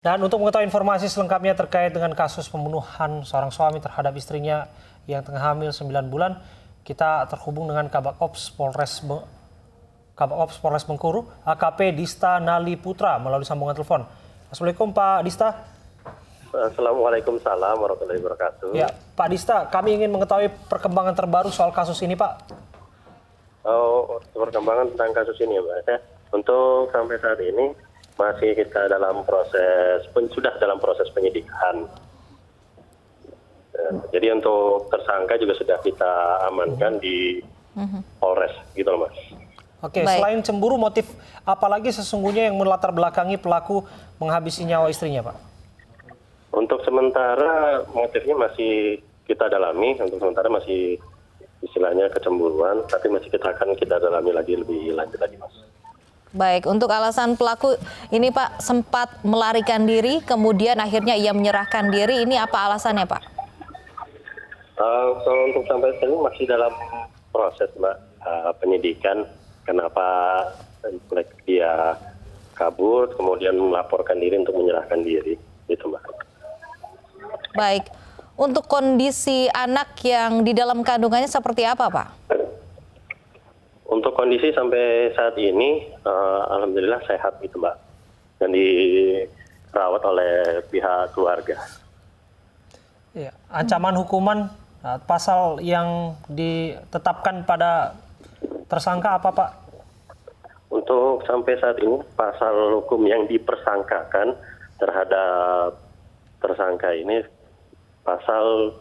Dan untuk mengetahui informasi selengkapnya terkait dengan kasus pembunuhan seorang suami terhadap istrinya yang tengah hamil 9 bulan, kita terhubung dengan Kabak Ops Polres Bengkulu, AKP Dista Nali Putra melalui sambungan telepon. Assalamualaikum Pak Dista. Assalamualaikum warahmatullahi wabarakatuh. Ya, Pak Dista, kami ingin mengetahui perkembangan terbaru soal kasus ini, Pak. Perkembangan tentang kasus ini, Mbak. Untuk sampai saat ini masih kita sudah dalam proses penyidikan. Jadi untuk tersangka juga sudah kita amankan di Polres, gitu loh, Mas. Oke, selain cemburu, motif apa lagi sesungguhnya yang melatar belakangi pelaku menghabisi nyawa istrinya, Pak? Untuk sementara motifnya masih kita dalami, untuk sementara masih istilahnya kecemburuan, tapi masih kita dalami lagi lebih lanjut lagi, Mas. Baik, untuk alasan pelaku ini Pak sempat melarikan diri, kemudian akhirnya ia menyerahkan diri, ini apa alasannya Pak? Kalau untuk sampai saat ini masih dalam proses, Mbak, penyidikan. Kenapa dia kabur, kemudian melaporkan diri untuk menyerahkan diri, gitu, Mbak. Baik, untuk kondisi anak yang di dalam kandungannya seperti apa Pak? Untuk kondisi sampai saat ini, alhamdulillah sehat gitu, Mbak, dan dirawat oleh pihak keluarga. Ya, ancaman hukuman pasal yang ditetapkan pada tersangka apa, Pak? Untuk sampai saat ini pasal hukum yang dipersangkakan terhadap tersangka ini pasal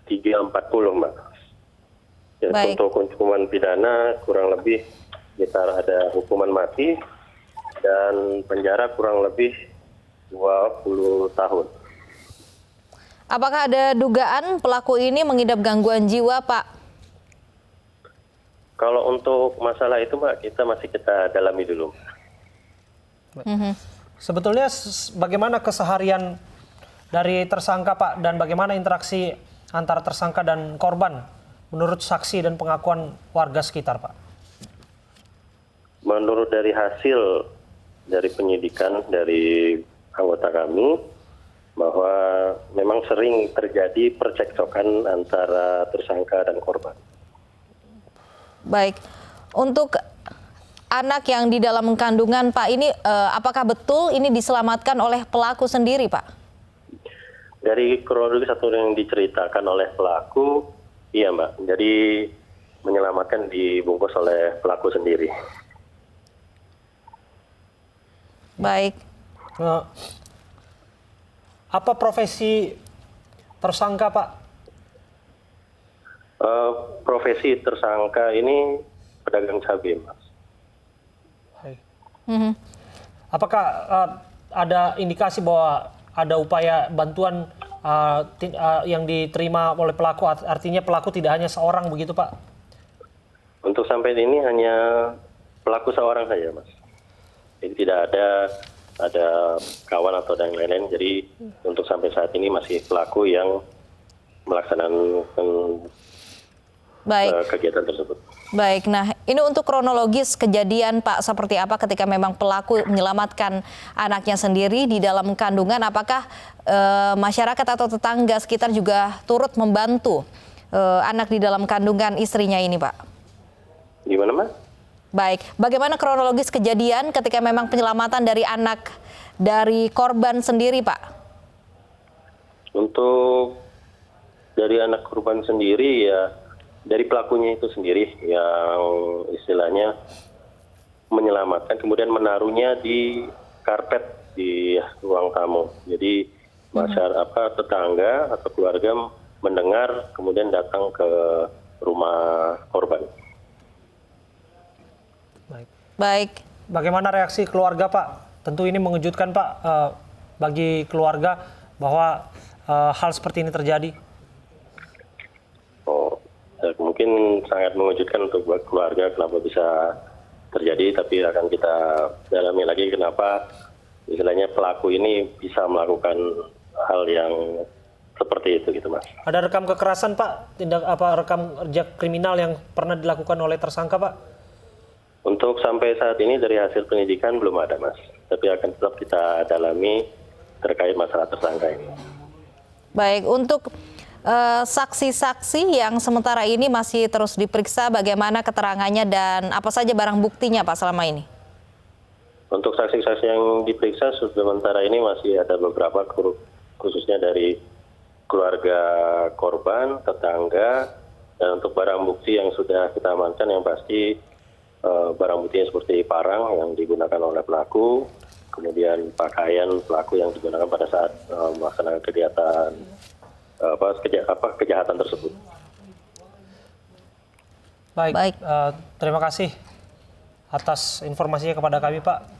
340, Mbak. Ya, untuk hukuman pidana kurang lebih sekitar ada hukuman mati dan penjara kurang lebih 20 tahun. Apakah ada dugaan pelaku ini mengidap gangguan jiwa, Pak? Kalau untuk masalah itu, Mbak, kita dalami dulu. Sebetulnya bagaimana keseharian dari tersangka, Pak, dan bagaimana interaksi antara tersangka dan korban menurut saksi dan pengakuan warga sekitar, Pak? Menurut dari hasil dari penyidikan dari anggota kami, bahwa memang sering terjadi percekcokan antara tersangka dan korban. Baik, untuk anak yang di dalam kandungan, Pak, ini apakah betul ini diselamatkan oleh pelaku sendiri, Pak? Dari kronologi satu yang diceritakan oleh pelaku, iya, Mbak. Jadi menyelamatkan dibungkus oleh pelaku sendiri. Baik. Apa profesi tersangka, Pak? Profesi tersangka ini pedagang cabai, Mas. Apakah ada indikasi bahwa ada upaya bantuan yang diterima oleh pelaku, artinya pelaku tidak hanya seorang begitu, Pak? Untuk sampai ini hanya pelaku seorang saja, Mas. Jadi tidak ada kawan atau yang lain-lain. Jadi untuk sampai saat ini masih pelaku yang melaksanakan kegiatan tersebut. Baik, nah ini untuk kronologis kejadian, Pak, seperti apa ketika memang pelaku menyelamatkan anaknya sendiri di dalam kandungan, apakah masyarakat atau tetangga sekitar juga turut membantu anak di dalam kandungan istrinya ini, Pak? Gimana, Mas? Baik, bagaimana kronologis kejadian ketika memang penyelamatan dari anak dari korban sendiri, Pak? Untuk dari anak korban sendiri, ya dari pelakunya itu sendiri yang istilahnya menyelamatkan, kemudian menaruhnya di karpet di ruang tamu. Jadi masyarakat, tetangga atau keluarga mendengar, kemudian datang ke rumah korban. Baik. Bagaimana reaksi keluarga, Pak? Tentu ini mengejutkan, Pak, bagi keluarga bahwa hal seperti ini terjadi. Mungkin sangat mengejutkan untuk buat keluarga kenapa bisa terjadi, tapi akan kita dalami lagi kenapa istilahnya pelaku ini bisa melakukan hal yang seperti itu, gitu, Mas. Ada rekam kekerasan, Pak? Rekam kerja kriminal yang pernah dilakukan oleh tersangka, Pak? Untuk sampai saat ini dari hasil penyidikan belum ada, Mas. Tapi akan tetap kita dalami terkait masalah tersangka ini. Baik, untuk saksi-saksi yang sementara ini masih terus diperiksa, bagaimana keterangannya dan apa saja barang buktinya Pak selama ini? Untuk saksi-saksi yang diperiksa sementara ini masih ada beberapa, khususnya dari keluarga korban, tetangga, dan untuk barang bukti yang sudah kita amankan yang pasti barang bukti seperti parang yang digunakan oleh pelaku, kemudian pakaian pelaku yang digunakan pada saat melaksanakan kegiatan kejahatan tersebut. Baik. Terima kasih atas informasinya kepada kami Pak.